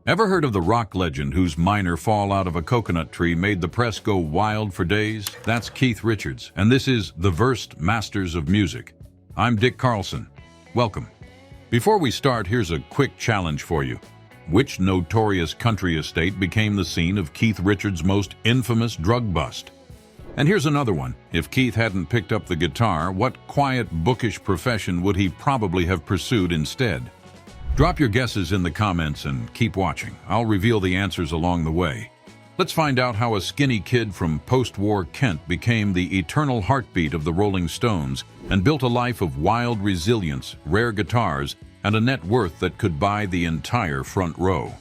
Ever heard of the rock legend whose minor fall out of a coconut tree made the press go wild for days? That's Keith Richards, and this is The Versed Masters of Music. I'm Dick Carlson. Welcome. Before we start, here's a quick challenge for you. Which notorious country estate became the scene of Keith Richards' most infamous drug bust? And here's another one. If Keith hadn't picked up the guitar, what quiet, bookish profession would he probably have pursued instead? Drop your guesses in the comments and keep watching. I'll reveal the answers along the way. Let's find out how a skinny kid from post-war Kent became the eternal heartbeat of the Rolling Stones and built a life of wild resilience, rare guitars, and a net worth that could buy the entire front row.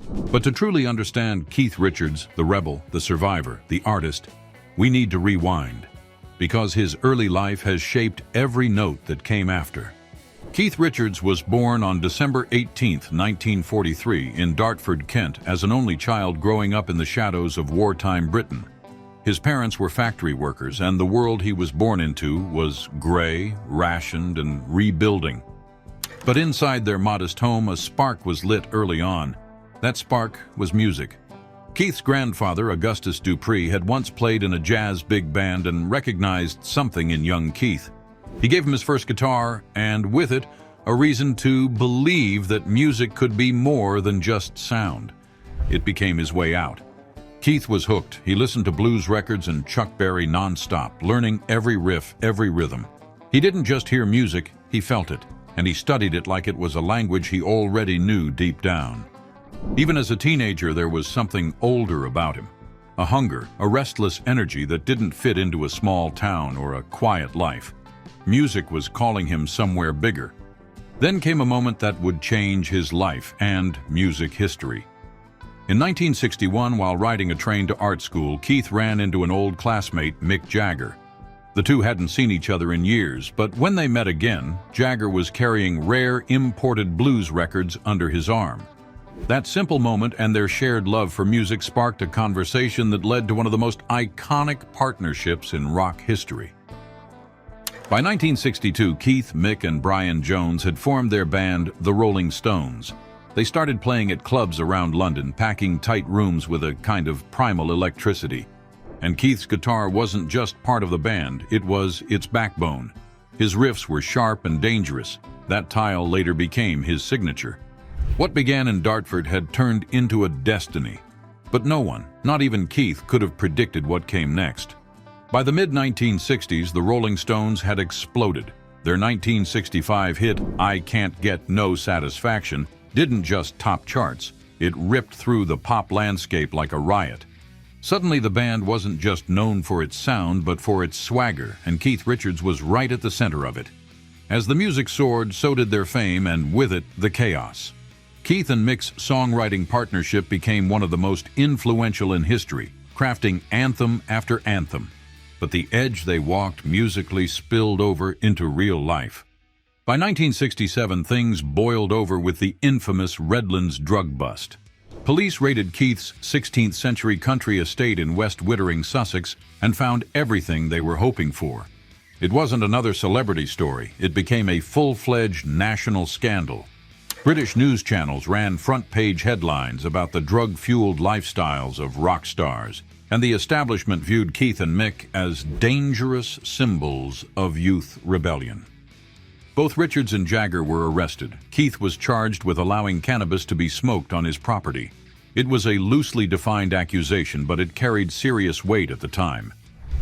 But to truly understand Keith Richards, the rebel, the survivor, the artist, we need to rewind, because his early life has shaped every note that came after. Keith Richards was born on December 18, 1943, in Dartford, Kent, as an only child growing up in the shadows of wartime Britain. His parents were factory workers, and the world he was born into was gray, rationed, and rebuilding. But inside their modest home, a spark was lit early on. That spark was music. Keith's grandfather, Augustus Dupree, had once played in a jazz big band and recognized something in young Keith. He gave him his first guitar, and with it, a reason to believe that music could be more than just sound. It became his way out. Keith was hooked. He listened to blues records and Chuck Berry nonstop, learning every riff, every rhythm. He didn't just hear music, he felt it, and he studied it like it was a language he already knew deep down. Even as a teenager, there was something older about him. A hunger, a restless energy that didn't fit into a small town or a quiet life. Music was calling him somewhere bigger. Then came a moment that would change his life and music history. In 1961, while riding a train to art school, Keith ran into an old classmate, Mick Jagger. The two hadn't seen each other in years, but when they met again, Jagger was carrying rare imported blues records under his arm. That simple moment and their shared love for music sparked a conversation that led to one of the most iconic partnerships in rock history. By 1962, Keith, Mick, and Brian Jones had formed their band, the Rolling Stones. They started playing at clubs around London, packing tight rooms with a kind of primal electricity. And Keith's guitar wasn't just part of the band, it was its backbone. His riffs were sharp and dangerous. That tile later became his signature. What began in Dartford had turned into a destiny. But no one, not even Keith, could have predicted what came next. By the mid-1960s, the Rolling Stones had exploded. Their 1965 hit, I Can't Get No Satisfaction, didn't just top charts. It ripped through the pop landscape like a riot. Suddenly, the band wasn't just known for its sound, but for its swagger, and Keith Richards was right at the center of it. As the music soared, so did their fame, and with it, the chaos. Keith and Mick's songwriting partnership became one of the most influential in history, crafting anthem after anthem. But the edge they walked musically spilled over into real life. By 1967, things boiled over with the infamous Redlands drug bust. Police raided Keith's 16th-century country estate in West Wittering, Sussex, and found everything they were hoping for. It wasn't another celebrity story. It became a full-fledged national scandal. British news channels ran front-page headlines about the drug-fueled lifestyles of rock stars, and the establishment viewed Keith and Mick as dangerous symbols of youth rebellion. Both Richards and Jagger were arrested. Keith was charged with allowing cannabis to be smoked on his property. It was a loosely defined accusation, but it carried serious weight at the time.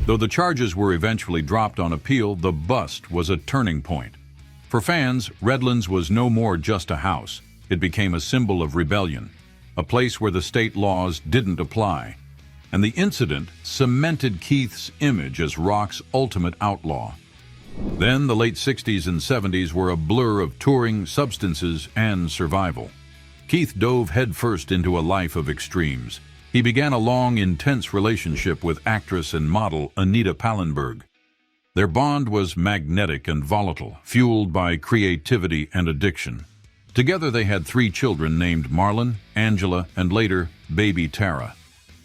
Though the charges were eventually dropped on appeal, the bust was a turning point. For fans, Redlands was no more just a house. It became a symbol of rebellion, a place where the state laws didn't apply. And the incident cemented Keith's image as rock's ultimate outlaw. Then the late 60s and 70s were a blur of touring, substances, and survival. Keith dove headfirst into a life of extremes. He began a long, intense relationship with actress and model Anita Pallenberg. Their bond was magnetic and volatile, fueled by creativity and addiction. Together they had 3 children named Marlon, Angela, and later, baby Tara.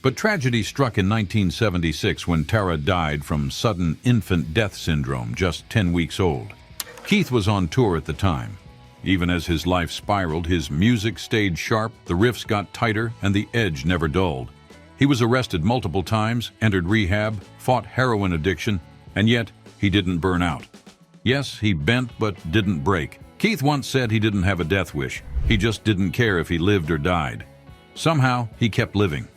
But tragedy struck in 1976 when Tara died from sudden infant death syndrome, just 10 weeks old. Keith was on tour at the time. Even as his life spiraled, his music stayed sharp, the riffs got tighter, and the edge never dulled. He was arrested multiple times, entered rehab, fought heroin addiction, and yet he didn't burn out. Yes, he bent but didn't break. Keith once said he didn't have a death wish. He just didn't care if he lived or died. Somehow, he kept living.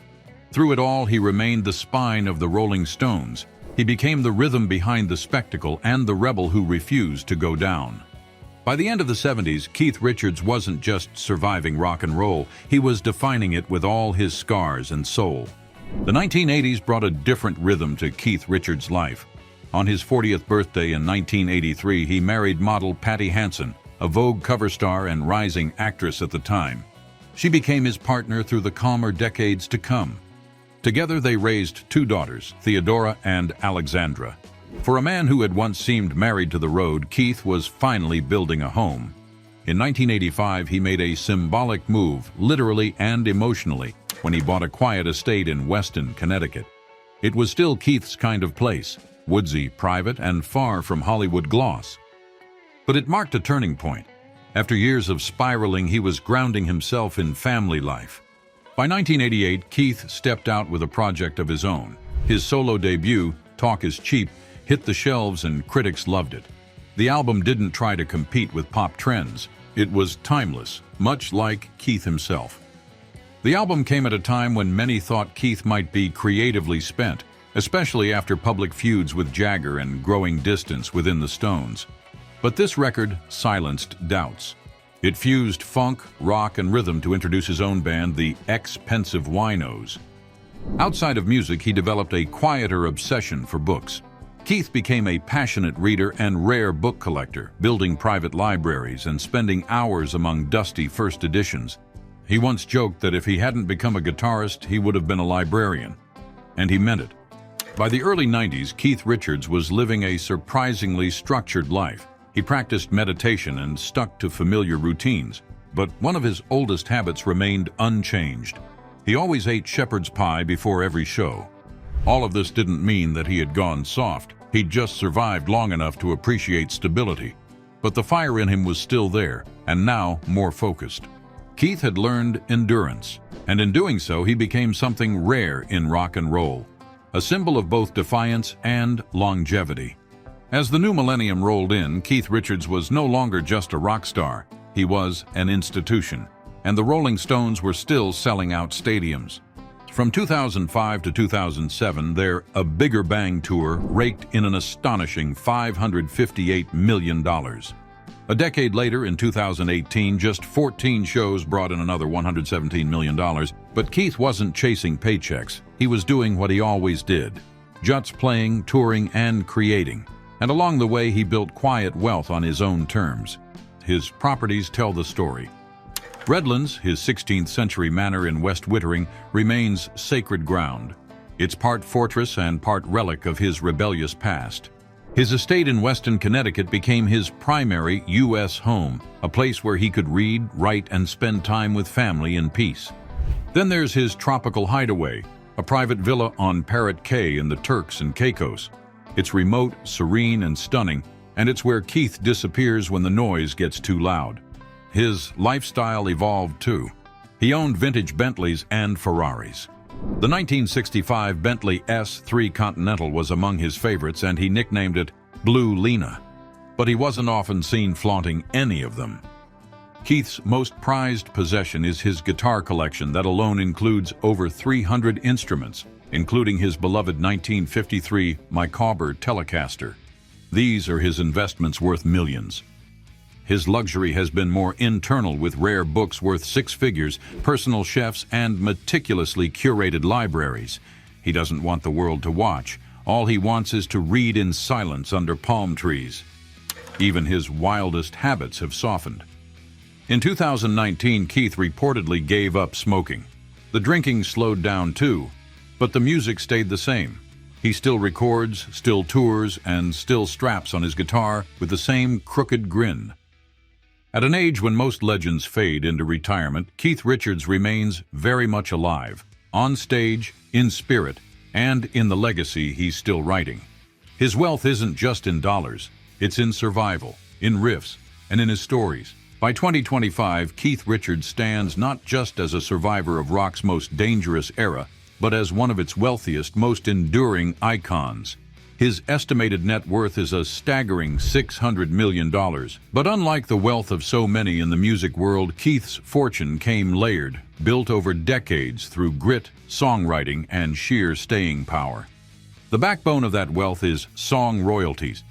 Through it all, he remained the spine of the Rolling Stones. He became the rhythm behind the spectacle and the rebel who refused to go down. By the end of the 70s, Keith Richards wasn't just surviving rock and roll, he was defining it with all his scars and soul. The 1980s brought a different rhythm to Keith Richards' life. On his 40th birthday in 1983, he married model Patti Hansen, a Vogue cover star and rising actress at the time. She became his partner through the calmer decades to come. Together they raised two daughters, Theodora and Alexandra. For a man who had once seemed married to the road, Keith was finally building a home. In 1985, he made a symbolic move, literally and emotionally, when he bought a quiet estate in Weston, Connecticut. It was still Keith's kind of place, woodsy, private, and far from Hollywood gloss. But it marked a turning point. After years of spiraling, he was grounding himself in family life. By 1988, Keith stepped out with a project of his own. His solo debut, Talk Is Cheap, hit the shelves and critics loved it. The album didn't try to compete with pop trends. It was timeless, much like Keith himself. The album came at a time when many thought Keith might be creatively spent, especially after public feuds with Jagger and growing distance within the Stones. But this record silenced doubts. It fused funk, rock, and rhythm to introduce his own band, the Ex-Pensive Winos. Outside of music, he developed a quieter obsession for books. Keith became a passionate reader and rare book collector, building private libraries and spending hours among dusty first editions. He once joked that if he hadn't become a guitarist, he would have been a librarian. And he meant it. By the early 90s, Keith Richards was living a surprisingly structured life. He practiced meditation and stuck to familiar routines, but one of his oldest habits remained unchanged. He always ate shepherd's pie before every show. All of this didn't mean that he had gone soft. He'd just survived long enough to appreciate stability. But the fire in him was still there, and now more focused. Keith had learned endurance, and in doing so, he became something rare in rock and roll, a symbol of both defiance and longevity. As the new millennium rolled in, Keith Richards was no longer just a rock star. He was an institution, and the Rolling Stones were still selling out stadiums. From 2005 to 2007, their A Bigger Bang tour raked in an astonishing $558 million. A decade later, in 2018, just 14 shows brought in another $117 million, but Keith wasn't chasing paychecks. He was doing what he always did, just playing, touring, and creating. And along the way, he built quiet wealth on his own terms. His properties tell the story. Redlands, his 16th century manor in West Wittering, remains sacred ground. It's part fortress and part relic of his rebellious past. His estate in Weston, Connecticut became his primary U.S. home, a place where he could read, write, and spend time with family in peace. Then there's his tropical hideaway, a private villa on Parrot Cay in the Turks and Caicos. It's remote, serene, and stunning, and it's where Keith disappears when the noise gets too loud. His lifestyle evolved too. He owned vintage Bentleys and Ferraris. The 1965 Bentley S3 Continental was among his favorites, and he nicknamed it Blue Lena. But he wasn't often seen flaunting any of them. Keith's most prized possession is his guitar collection that alone includes over 300 instruments, including his beloved 1953 Micawber Telecaster. These are his investments worth millions. His luxury has been more internal, with rare books worth six figures, personal chefs, and meticulously curated libraries. He doesn't want the world to watch. All he wants is to read in silence under palm trees. Even his wildest habits have softened. In 2019, Keith reportedly gave up smoking. The drinking slowed down too, but the music stayed the same. He still records, still tours, and still straps on his guitar with the same crooked grin. At an age when most legends fade into retirement, Keith Richards remains very much alive, on stage, in spirit, and in the legacy he's still writing. His wealth isn't just in dollars, it's in survival, in riffs, and in his stories. By 2025, Keith Richards stands not just as a survivor of rock's most dangerous era, but as one of its wealthiest, most enduring icons. His estimated net worth is a staggering $600 million. But unlike the wealth of so many in the music world, Keith's fortune came layered, built over decades through grit, songwriting, and sheer staying power. The backbone of that wealth is song royalties.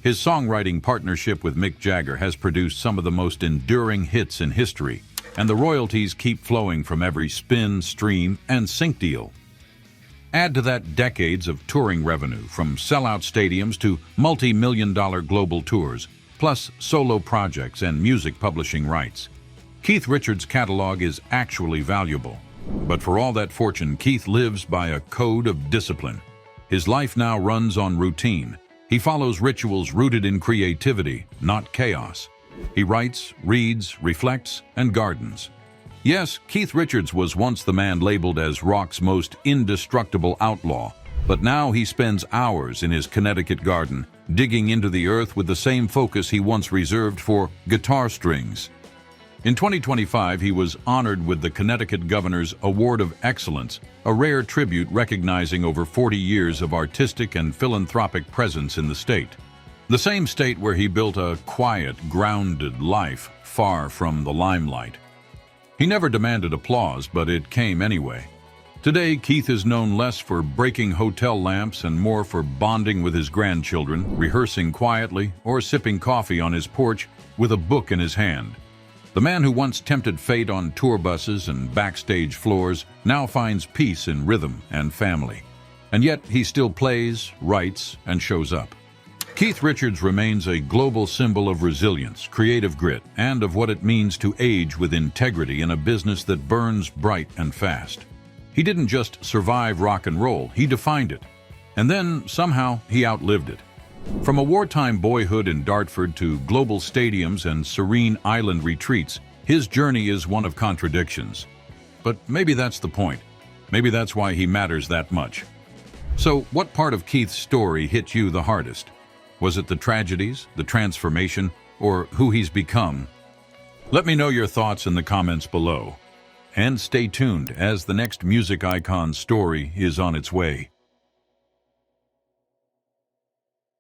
His songwriting partnership with Mick Jagger has produced some of the most enduring hits in history, and the royalties keep flowing from every spin, stream, and sync deal. Add to that decades of touring revenue, from sellout stadiums to multi-million-dollar global tours, plus solo projects and music publishing rights. Keith Richards' catalog is actually valuable. But for all that fortune, Keith lives by a code of discipline. His life now runs on routine. He follows rituals rooted in creativity, not chaos. He writes, reads, reflects, and gardens. Yes, Keith Richards was once the man labeled as rock's most indestructible outlaw, but now he spends hours in his Connecticut garden, digging into the earth with the same focus he once reserved for guitar strings. In 2025, he was honored with the Connecticut Governor's Award of Excellence, a rare tribute recognizing over 40 years of artistic and philanthropic presence in the state. The same state where he built a quiet, grounded life, far from the limelight. He never demanded applause, but it came anyway. Today, Keith is known less for breaking hotel lamps and more for bonding with his grandchildren, rehearsing quietly, or sipping coffee on his porch with a book in his hand. The man who once tempted fate on tour buses and backstage floors now finds peace in rhythm and family. And yet, he still plays, writes, and shows up. Keith Richards remains a global symbol of resilience, creative grit, and of what it means to age with integrity in a business that burns bright and fast. He didn't just survive rock and roll, he defined it. And then, somehow, he outlived it. From a wartime boyhood in Dartford to global stadiums and serene island retreats, his journey is one of contradictions. But maybe that's the point. Maybe that's why he matters that much. So, what part of Keith's story hit you the hardest? Was it the tragedies, the transformation, or who he's become? Let me know your thoughts in the comments below. And stay tuned as the next music icon's story is on its way.